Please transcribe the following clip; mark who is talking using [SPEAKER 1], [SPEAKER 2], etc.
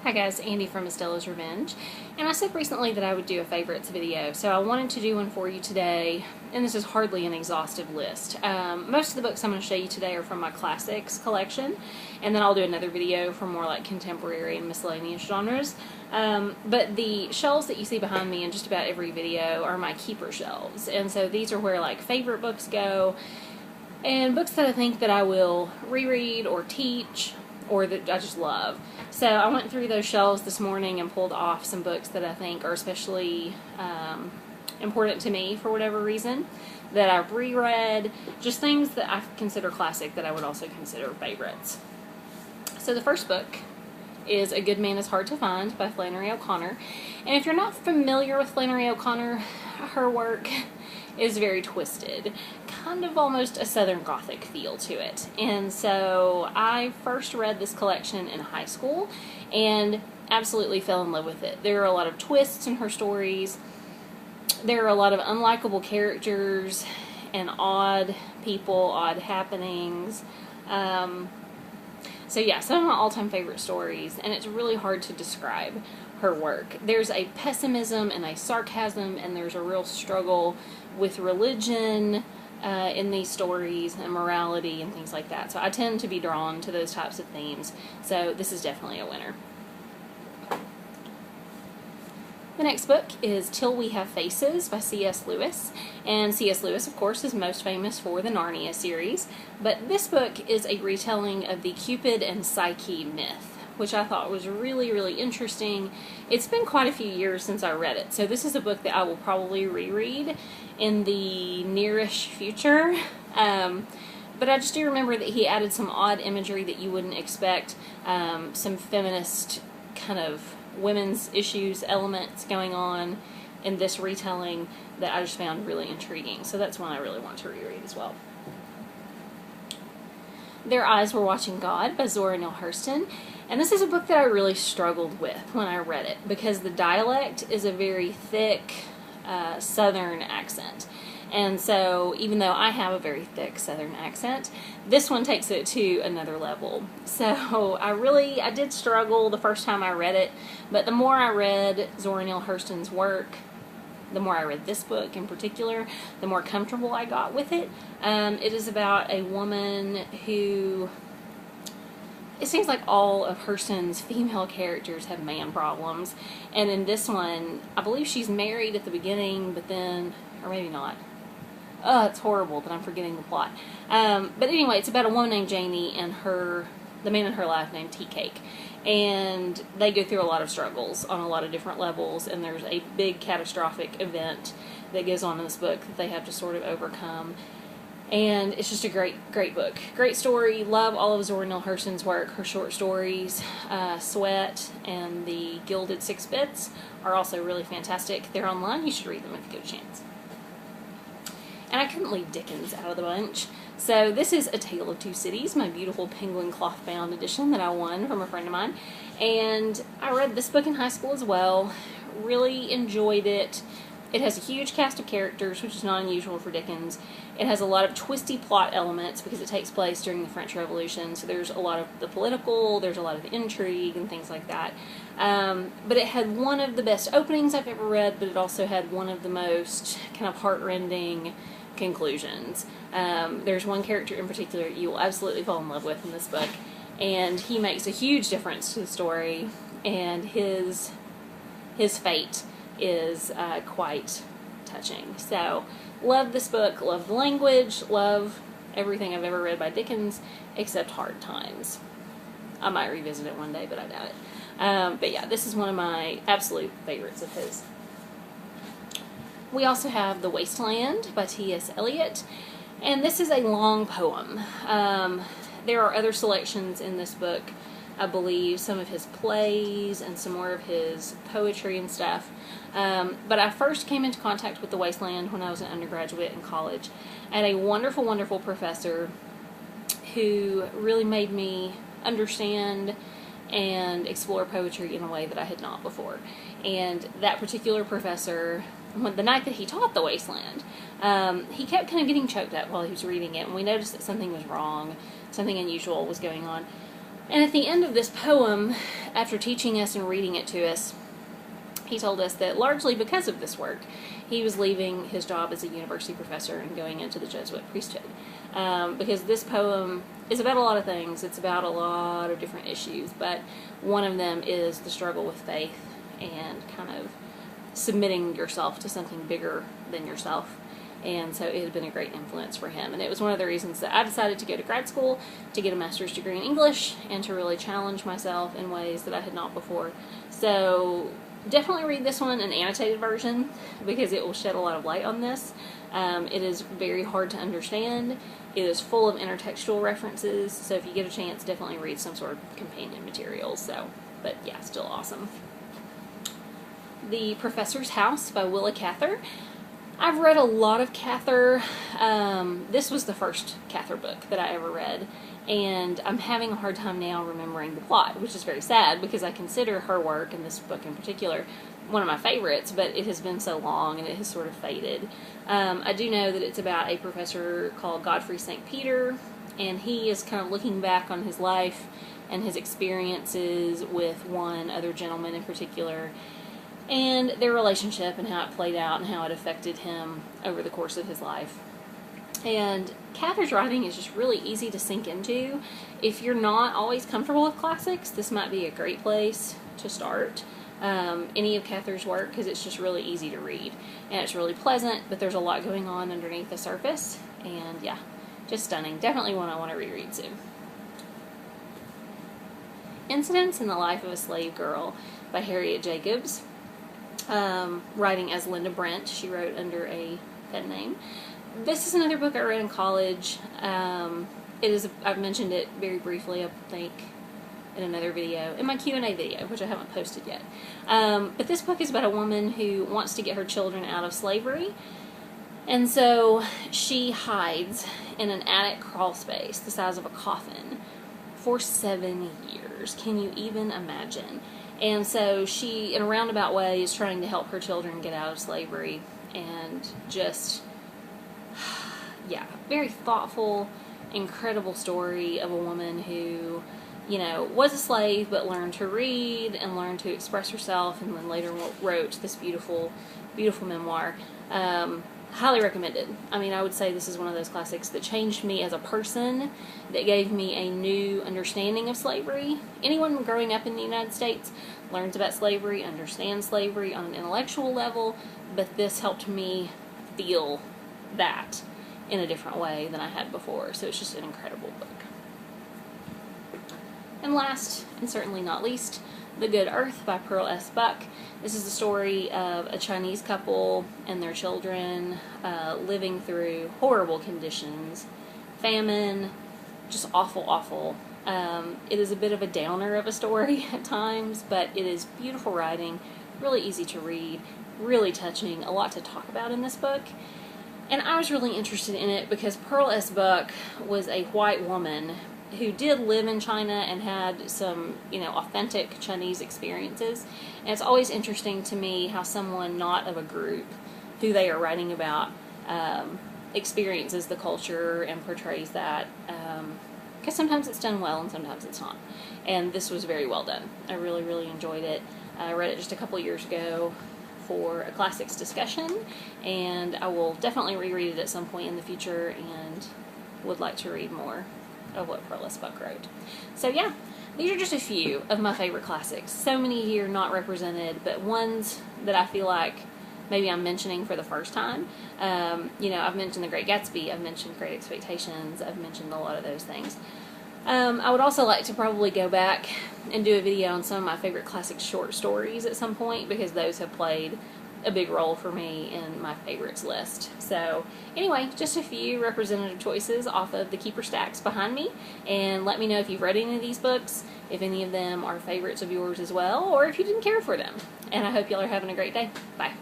[SPEAKER 1] Hi guys, Andy from Estella's Revenge, and I said recently that I would do a favorites video, so I wanted to do one for you today, and this is hardly an exhaustive list. Most of the books I'm going to show you today are from my classics collection, and then I'll do another video for more like contemporary and miscellaneous genres. But the shelves that you see behind me in just about every video are my keeper shelves, and so these are where like favorite books go, and books that I think that I will reread or teach, or that I just love. So I went through those shelves this morning and pulled off some books that I think are especially important to me for whatever reason, that I've reread, just things that I consider classic that I would also consider favorites. So the first book is A Good Man is Hard to Find by Flannery O'Connor. And if you're not familiar with Flannery O'Connor, her work is very twisted, kind of almost a Southern Gothic feel to it. And so I first read this collection in high school and absolutely fell in love with it. There are a lot of twists in her stories. There are a lot of unlikable characters and odd people, odd happenings. So yeah, some of my all-time favorite stories, and it's really hard to describe her work. There's a pessimism and a sarcasm, and there's a real struggle with religion in these stories, and morality and things like that. So I tend to be drawn to those types of themes, so this is definitely a winner. The next book is Till We Have Faces by C.S. Lewis, and C.S. Lewis, of course, is most famous for the Narnia series, but this book is a retelling of the Cupid and Psyche myth, which I thought was really, really interesting. It's been quite a few years since I read it, so this is a book that I will probably reread in the nearish future, but I just do remember that he added some odd imagery that you wouldn't expect, some feminist kind of women's issues elements going on in this retelling that I just found really intriguing. So that's one I really want to reread as well. Their Eyes Were Watching God by Zora Neale Hurston. And this is a book that I really struggled with when I read it, because the dialect is a very thick Southern accent. And so, even though I have a very thick Southern accent, this one takes it to another level. So, I did struggle the first time I read it, but the more I read Zora Neale Hurston's work, the more I read this book in particular, the more comfortable I got with it. It is about a woman who... It seems like all of Hurston's female characters have man problems, and in this one, I believe she's married at the beginning, but then, or maybe not. Oh, it's horrible, but I'm forgetting the plot. But anyway, it's about a woman named Janie and the man in her life named Tea Cake. And they go through a lot of struggles on a lot of different levels, and there's a big catastrophic event that goes on in this book that they have to sort of overcome. And it's just a great, great book. Great story. Love all of Zora Neale Hurston's work. Her short stories, Sweat and The Gilded Six Bits, are also really fantastic. They're online. You should read them if you get a chance. And I couldn't leave Dickens out of the bunch. So this is A Tale of Two Cities, my beautiful penguin cloth-bound edition that I won from a friend of mine. And I read this book in high school as well. Really enjoyed it. It has a huge cast of characters, which is not unusual for Dickens. It has a lot of twisty plot elements because it takes place during the French Revolution. So there's a lot of the political, there's a lot of intrigue and things like that. But it had one of the best openings I've ever read, but it also had one of the most kind of heart-rending conclusions. There's one character in particular you will absolutely fall in love with in this book, and he makes a huge difference to the story, and his fate is quite touching. So, love this book, love the language, love everything I've ever read by Dickens, except Hard Times. I might revisit it one day, but I doubt it. But yeah, this is one of my absolute favorites of his. We also have The Wasteland by T.S. Eliot, and this is a long poem. There are other selections in this book, I believe, some of his plays and some more of his poetry and stuff. But I first came into contact with The Wasteland when I was an undergraduate in college. I had a wonderful, wonderful professor who really made me understand and explore poetry in a way that I had not before. And that particular professor, the night that he taught The Wasteland, he kept kind of getting choked up while he was reading it, and we noticed that something was wrong, something unusual was going on. And at the end of this poem, after teaching us and reading it to us, he told us that largely because of this work, he was leaving his job as a university professor and going into the Jesuit priesthood. Because this poem is about a lot of things. It's about a lot of different issues, but one of them is the struggle with faith and kind of submitting yourself to something bigger than yourself. And so it had been a great influence for him. And it was one of the reasons that I decided to go to grad school, to get a master's degree in English, and to really challenge myself in ways that I had not before. So definitely read this one, an annotated version, because it will shed a lot of light on this. It is very hard to understand. It is full of intertextual references, so if you get a chance, definitely read some sort of companion material. But yeah, still awesome. The Professor's House by Willa Cather. I've read a lot of Cather. This was the first Cather book that I ever read, and I'm having a hard time now remembering the plot, which is very sad because I consider her work, and this book in particular, one of my favorites, but it has been so long and it has sort of faded. I do know that it's about a professor called Godfrey St. Peter, and he is kind of looking back on his life and his experiences with one other gentleman in particular, and their relationship and how it played out and how it affected him over the course of his life. And Cather's writing is just really easy to sink into. If you're not always comfortable with classics, this might be a great place to start. Any of Cather's work, because it's just really easy to read. And it's really pleasant, but there's a lot going on underneath the surface. And yeah, just stunning. Definitely one I want to reread soon. Incidents in the Life of a Slave Girl by Harriet Jacobs. Writing as Linda Brent. She wrote under a pen name. This is another book I read in college. I've mentioned it very briefly, I think, in another video, in my Q&A video, which I haven't posted yet. But this book is about a woman who wants to get her children out of slavery, and so she hides in an attic crawl space the size of a coffin for 7 years. Can you even imagine? And so she, in a roundabout way, is trying to help her children get out of slavery, and just, yeah, very thoughtful, incredible story of a woman who, you know, was a slave but learned to read and learned to express herself, and then later wrote this beautiful, beautiful memoir. Highly recommended. I mean, I would say this is one of those classics that changed me as a person, that gave me a new understanding of slavery. Anyone growing up in the United States learns about slavery, understands slavery on an intellectual level, but this helped me feel that in a different way than I had before. So it's just an incredible book. And last, and certainly not least, The Good Earth by Pearl S. Buck. This is the story of a Chinese couple and their children living through horrible conditions, famine, just awful, awful. It is a bit of a downer of a story at times, but it is beautiful writing, really easy to read, really touching, a lot to talk about in this book. And I was really interested in it because Pearl S. Buck was a white woman who did live in China and had some, you know, authentic Chinese experiences. And it's always interesting to me how someone not of a group, who they are writing about, experiences the culture and portrays that. Because sometimes it's done well and sometimes it's not. And this was very well done. I really, really enjoyed it. I read it just a couple years ago for a classics discussion, and I will definitely reread it at some point in the future, and would like to read more of what Pearl S. Buck wrote. So yeah, these are just a few of my favorite classics. So many here not represented, but ones that I feel like maybe I'm mentioning for the first time. You know, I've mentioned The Great Gatsby, I've mentioned Great Expectations, I've mentioned a lot of those things. I would also like to probably go back and do a video on some of my favorite classic short stories at some point, because those have played a big role for me in my favorites list. So anyway, just a few representative choices off of the keeper stacks behind me, and let me know if you've read any of these books, if any of them are favorites of yours as well, or if you didn't care for them. And I hope y'all are having a great day. Bye.